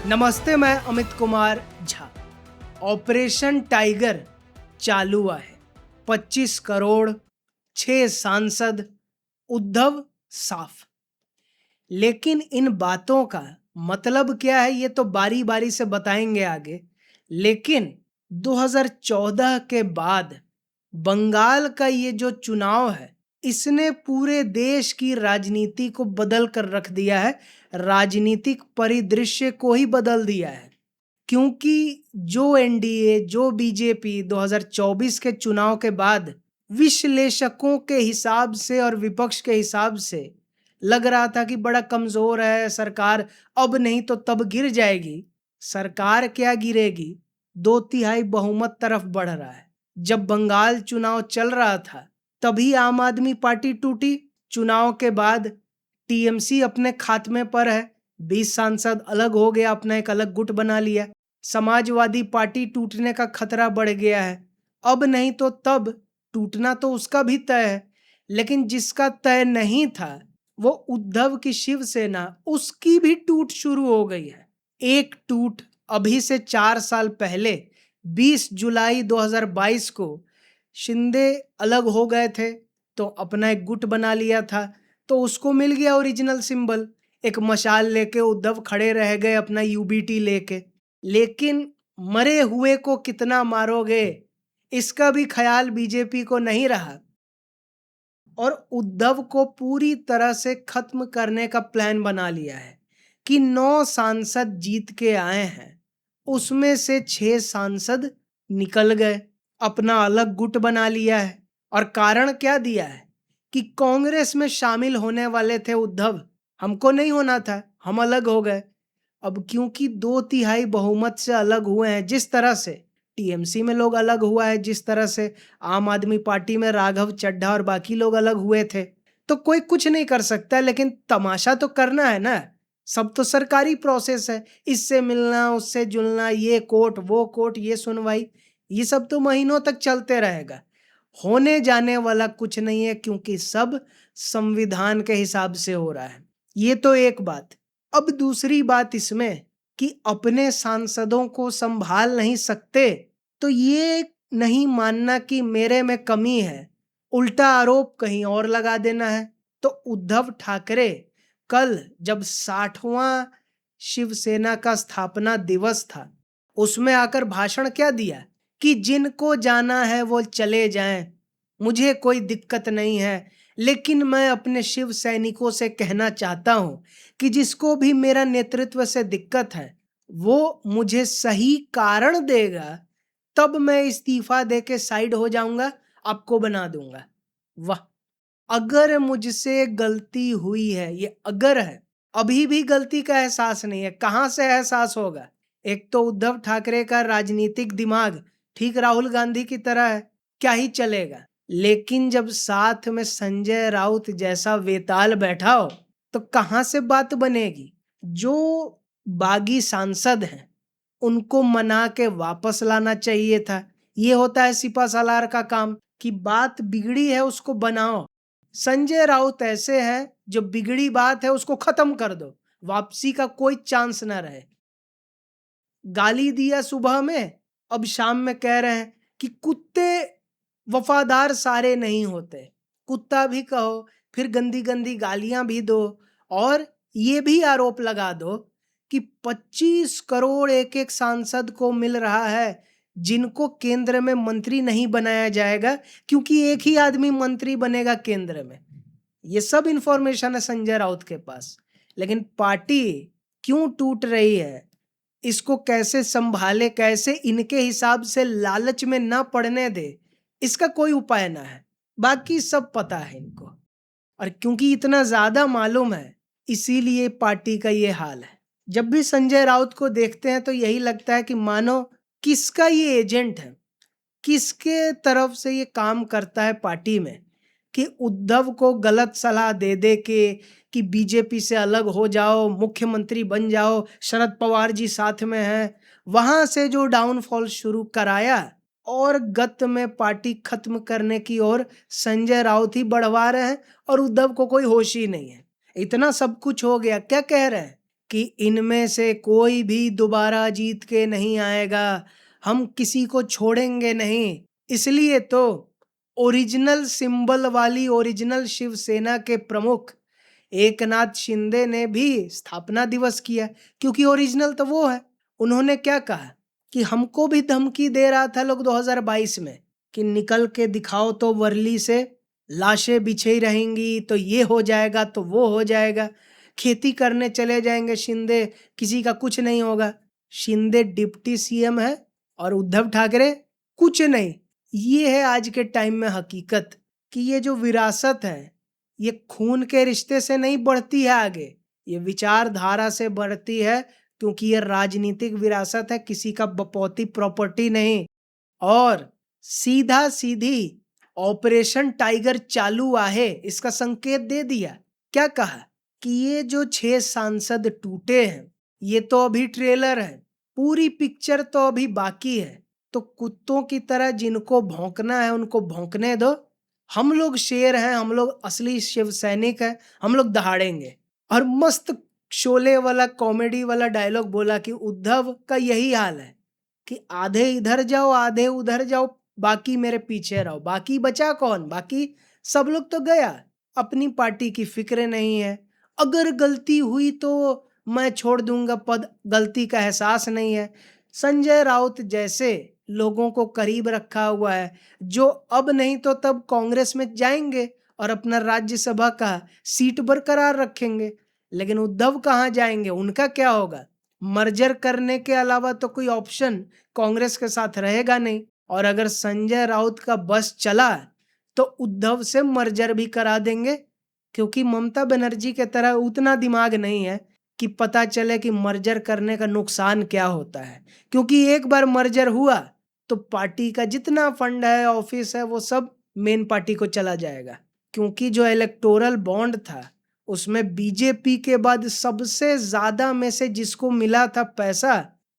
नमस्ते, मैं Amit Kumar Jha. Operation tiger चालू है। 25 करोड़, 6 सांसद, उद्धव साफ। लेकिन इन बातों का मतलब क्या है ये तो बारी बारी से बताएंगे आगे। लेकिन 2014 के बाद बंगाल का ये जो चुनाव है, इसने पूरे देश की राजनीति को बदल कर रख दिया है। राजनीतिक परिदृश्य को ही बदल दिया है, क्योंकि जो एनडीए, जो बीजेपी 2024 के चुनाव के बाद विश्लेषकों के हिसाब से और विपक्ष के हिसाब से लग रहा था कि बड़ा कमजोर है सरकार, अब नहीं तो तब गिर जाएगी। सरकार क्या गिरेगी, 2/3 बहुमत तरफ बढ़ रहा है। जब बंगाल चुनाव चल रहा था तभी आम आदमी पार्टी टूटी। चुनाव के बाद टीएमसी अपने खात्मे पर है, 20 सांसद अलग हो गया, अपना एक अलग गुट बना लिया। समाजवादी पार्टी टूटने का खतरा बढ़ गया है, अब नहीं तो तब टूटना तो उसका भी तय है। लेकिन जिसका तय नहीं था वो उद्धव की शिवसेना, उसकी भी टूट शुरू हो गई है। एक टूट अभी से 4 साल पहले 20 जुलाई 2022 को शिंदे अलग हो गए थे तो अपना एक गुट बना लिया था, तो उसको मिल गया ओरिजिनल सिंबल, एक मशाल लेके उद्धव खड़े रह गए अपना यूबीटी लेके। लेकिन मरे हुए को कितना मारोगे, इसका भी ख्याल बीजेपी को नहीं रहा और उद्धव को पूरी तरह से खत्म करने का प्लान बना लिया है कि 9 सांसद जीत के आए हैं, उसमें से 6 सांसद निकल गए, अपना अलग गुट बना लिया है। और कारण क्या दिया है कि कांग्रेस में शामिल होने वाले थे उद्धव, हमको नहीं होना था, हम अलग हो गए। अब क्योंकि 2/3 बहुमत से अलग हुए हैं, जिस तरह से टीएमसी में लोग अलग हुआ है, जिस तरह से आम आदमी पार्टी में राघव चड्ढा और बाकी लोग अलग हुए थे, तो कोई कुछ नहीं कर सकता। लेकिन तमाशा तो करना है ना, सब तो सरकारी प्रोसेस है, इससे मिलना, उससे जुलना, ये कोर्ट, वो कोर्ट, ये सुनवाई, ये सब तो महीनों तक चलते रहेगा। होने जाने वाला कुछ नहीं है, क्योंकि सब संविधान के हिसाब से हो रहा है। ये तो एक बात। अब दूसरी बात इसमें कि अपने सांसदों को संभाल नहीं सकते तो ये नहीं मानना कि मेरे में कमी है, उल्टा आरोप कहीं और लगा देना है। तो उद्धव ठाकरे कल जब 60वां शिवसेना का स्थापना दिवस था, उसमें आकर भाषण क्या दिया कि जिनको जाना है वो चले जाएं, मुझे कोई दिक्कत नहीं है। लेकिन मैं अपने शिव सैनिकों से कहना चाहता हूं कि जिसको भी मेरा नेतृत्व से दिक्कत है वो मुझे सही कारण देगा, तब मैं इस्तीफा देके साइड हो जाऊंगा, आपको बना दूंगा। वाह, अगर मुझसे गलती हुई है, ये अगर है, अभी भी गलती का एहसास नहीं है, कहां से एहसास होगा। एक तो उद्धव ठाकरे का राजनीतिक दिमाग ठीक राहुल गांधी की तरह है, क्या ही चलेगा। लेकिन जब साथ में संजय राउत जैसा वेताल बैठा हो तो कहां से बात बनेगी। जो बागी सांसद हैं उनको मना के वापस लाना चाहिए था। ये होता है सिपा सालार का काम कि बात बिगड़ी है उसको बनाओ। संजय राउत ऐसे हैं जो बिगड़ी बात है उसको खत्म कर दो, वापसी का कोई चांस ना रहे। गाली दिया सुबह में, अब शाम में कह रहे हैं कि कुत्ते वफादार सारे नहीं होते। कुत्ता भी कहो, फिर गंदी गंदी गालियां भी दो, और ये भी आरोप लगा दो कि 25 करोड़ एक एक सांसद को मिल रहा है, जिनको केंद्र में मंत्री नहीं बनाया जाएगा क्योंकि एक ही आदमी मंत्री बनेगा केंद्र में। ये सब इंफॉर्मेशन है संजय राउत के पास। लेकिन पार्टी क्यों टूट रही है, इसको कैसे संभाले, कैसे इनके हिसाब से लालच में ना पड़ने दे, इसका कोई उपाय ना है। बाकी सब पता है इनको, और क्योंकि इतना ज्यादा मालूम है इसीलिए पार्टी का ये हाल है। जब भी संजय राउत को देखते हैं तो यही लगता है कि मानो किसका ये एजेंट है, किसके तरफ से ये काम करता है पार्टी में, कि उद्धव को गलत सलाह दे दे के कि बीजेपी से अलग हो जाओ, मुख्यमंत्री बन जाओ, शरद पवार जी साथ में हैं, वहां से जो डाउनफॉल शुरू कराया और गत में पार्टी खत्म करने की ओर संजय राउत ही बढ़वा रहे हैं और उद्धव को कोई होश ही नहीं है। इतना सब कुछ हो गया, क्या कह रहे हैं कि इनमें से कोई भी दोबारा जीत के नहीं आएगा, हम किसी को छोड़ेंगे नहीं। इसलिए तो ओरिजिनल सिंबल वाली ओरिजिनल शिवसेना के प्रमुख एकनाथ शिंदे ने भी स्थापना दिवस किया, क्योंकि ओरिजिनल तो वो है। उन्होंने क्या कहा कि हमको भी धमकी दे रहा था लोग 2022 में कि निकल के दिखाओ तो वर्ली से लाशें बिछी ही रहेंगी, तो ये हो जाएगा तो वो हो जाएगा, खेती करने चले जाएंगे शिंदे, किसी का कुछ नहीं होगा। शिंदे डिप्टी सीएम है और उद्धव ठाकरे कुछ नहीं। ये है आज के टाइम में हकीकत कि ये जो विरासत है ये खून के रिश्ते से नहीं बढ़ती है आगे, ये विचारधारा से बढ़ती है, क्योंकि ये राजनीतिक विरासत है, किसी का बपौती प्रॉपर्टी नहीं। और सीधा सीधी ऑपरेशन टाइगर चालू आहे इसका संकेत दे दिया। क्या कहा कि ये जो 6 सांसद टूटे हैं ये तो अभी ट्रेलर है, पूरी पिक्चर तो अभी बाकी है। तो कुत्तों की तरह जिनको भौंकना है उनको भौंकने दो, हम लोग शेर हैं, हम लोग असली शिव सैनिक हैं, हम लोग दहाड़ेंगे। और मस्त शोले वाला कॉमेडी वाला डायलॉग बोला कि उद्धव का यही हाल है कि आधे इधर जाओ आधे उधर जाओ, बाकी मेरे पीछे रहो। बाकी बचा कौन? बाकी सब लोग तो गया, अपनी पार्टी की फिक्र नहीं है। अगर गलती हुई तो मैं छोड़ दूंगा पद, गलती का एहसास नहीं है। संजय राउत जैसे लोगों को करीब रखा हुआ है जो अब नहीं तो तब कांग्रेस में जाएंगे और अपना राज्यसभा का सीट बरकरार रखेंगे। लेकिन उद्धव कहाँ जाएंगे? उनका क्या होगा? मर्जर करने के अलावा तो कोई ऑप्शन कांग्रेस के साथ रहेगा नहीं। और अगर संजय राउत का बस चला तो उद्धव से मर्जर भी करा देंगे, क्योंकि ममता बनर्जी के तरह उतना दिमाग नहीं है कि पता चले कि मर्जर करने का नुकसान क्या होता है। क्योंकि एक बार मर्जर हुआ तो पार्टी का जितना फंड है, ऑफिस है, वो सब मेन पार्टी को चला जाएगा। क्योंकि जो इलेक्टोरल बॉन्ड था उसमें बीजेपी के बाद सबसे ज्यादा में से जिसको मिला था पैसा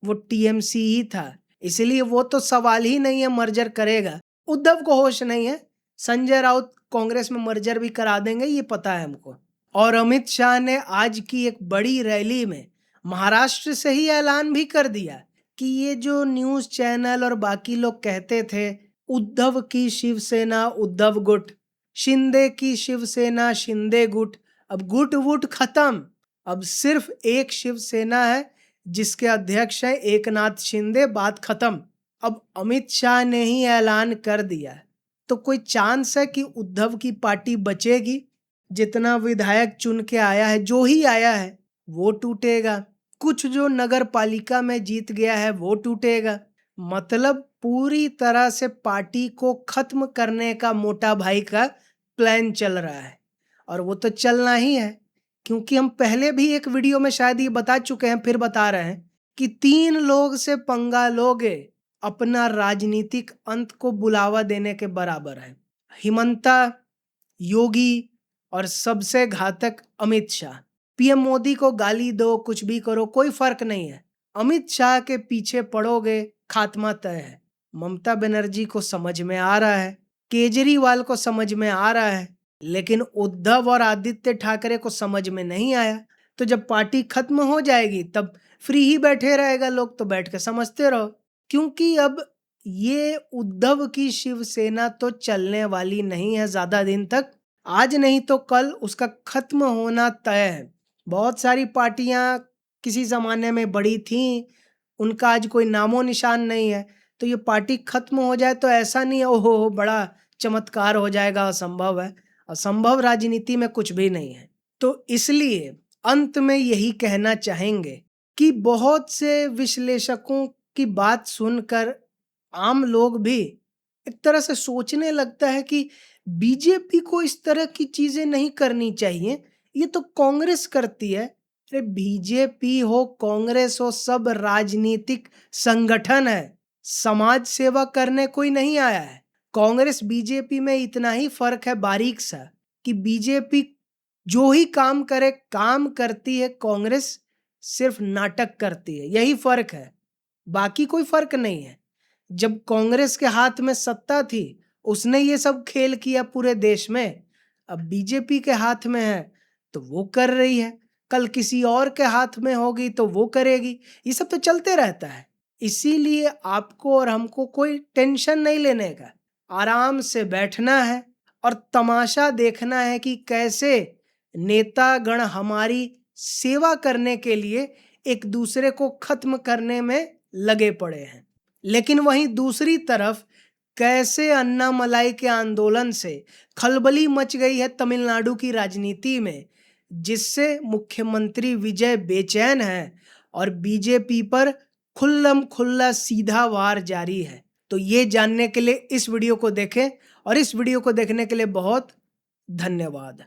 वो टीएमसी ही था। इसलिए वो तो सवाल ही नहीं है मर्जर करेगा। उद्धव को होश नहीं है, संजय राउत कांग्रेस में मर्जर भी करा देंगे, ये पता है हमको। और अमित शाह ने आज की एक बड़ी रैली में महाराष्ट्र से ही ऐलान भी कर दिया कि ये जो न्यूज चैनल और बाकी लोग कहते थे उद्धव की शिवसेना उद्धव गुट, शिंदे की शिवसेना शिंदे गुट, अब गुट वुट खत्म, अब सिर्फ एक शिवसेना है जिसके अध्यक्ष है एकनाथ शिंदे, बात खत्म। अब अमित शाह ने ही ऐलान कर दिया तो कोई चांस है कि उद्धव की पार्टी बचेगी? जितना विधायक चुन के आया है, जो ही आया है वो टूटेगा, कुछ जो नगर पालिका में जीत गया है वो टूटेगा। मतलब पूरी तरह से पार्टी को खत्म करने का मोटा भाई का प्लान चल रहा है। और वो तो चलना ही है, क्योंकि हम पहले भी एक वीडियो में शायद ये बता चुके हैं, फिर बता रहे हैं कि 3 लोग से पंगा लोगे अपना राजनीतिक अंत को बुलावा देने के बराबर है। हिमंता, योगी और सबसे घातक अमित शाह। पीएम मोदी को गाली दो, कुछ भी करो, कोई फर्क नहीं है, अमित शाह के पीछे पड़ोगे खात्मा तय है। ममता बनर्जी को समझ में आ रहा है, केजरीवाल को समझ में आ रहा है, लेकिन उद्धव और आदित्य ठाकरे को समझ में नहीं आया। तो जब पार्टी खत्म हो जाएगी तब फ्री ही बैठे रहेगा लोग, तो बैठ के समझते रहो। क्योंकि अब ये उद्धव की शिवसेना तो चलने वाली नहीं है ज्यादा दिन तक, आज नहीं तो कल उसका खत्म होना तय है। बहुत सारी पार्टियां किसी जमाने में बड़ी थीं, उनका आज कोई नामो निशान नहीं है। तो ये पार्टी खत्म हो जाए तो ऐसा नहीं है ओहो बड़ा चमत्कार हो जाएगा, असंभव है। असंभव राजनीति में कुछ भी नहीं है। तो इसलिए अंत में यही कहना चाहेंगे कि बहुत से विश्लेषकों की बात सुनकर आम लोग भी एक तरह से सोचने लगता है कि बीजेपी को इस तरह की चीजें नहीं करनी चाहिए, ये तो कांग्रेस करती है। अरे बीजेपी हो कांग्रेस हो सब राजनीतिक संगठन है, समाज सेवा करने कोई नहीं आया है। कांग्रेस बीजेपी में इतना ही फर्क है बारीक सा कि बीजेपी जो ही काम करे काम करती है, कांग्रेस सिर्फ नाटक करती है, यही फर्क है, बाकी कोई फर्क नहीं है। जब कांग्रेस के हाथ में सत्ता थी उसने ये सब खेल किया पूरे देश में, अब बीजेपी के हाथ में है तो वो कर रही है। कल किसी और के हाथ में होगी तो वो करेगी। ये सब तो चलते रहता है। इसीलिए आपको और हमको कोई टेंशन नहीं लेने का, आराम से बैठना है और तमाशा देखना है कि कैसे नेतागण हमारी सेवा करने के लिए एक दूसरे को खत्म करने में लगे पड़े हैं। लेकिन वहीं दूसरी तरफ कैसे अन्नामलाई के आंदोलन से खलबली मच गई है तमिलनाडु की राजनीति में, जिससे मुख्यमंत्री विजय बेचैन है और बीजेपी पर खुल्लम खुल्ला सीधा वार जारी है। तो ये जानने के लिए इस वीडियो को देखें और इस वीडियो को देखने के लिए बहुत धन्यवाद।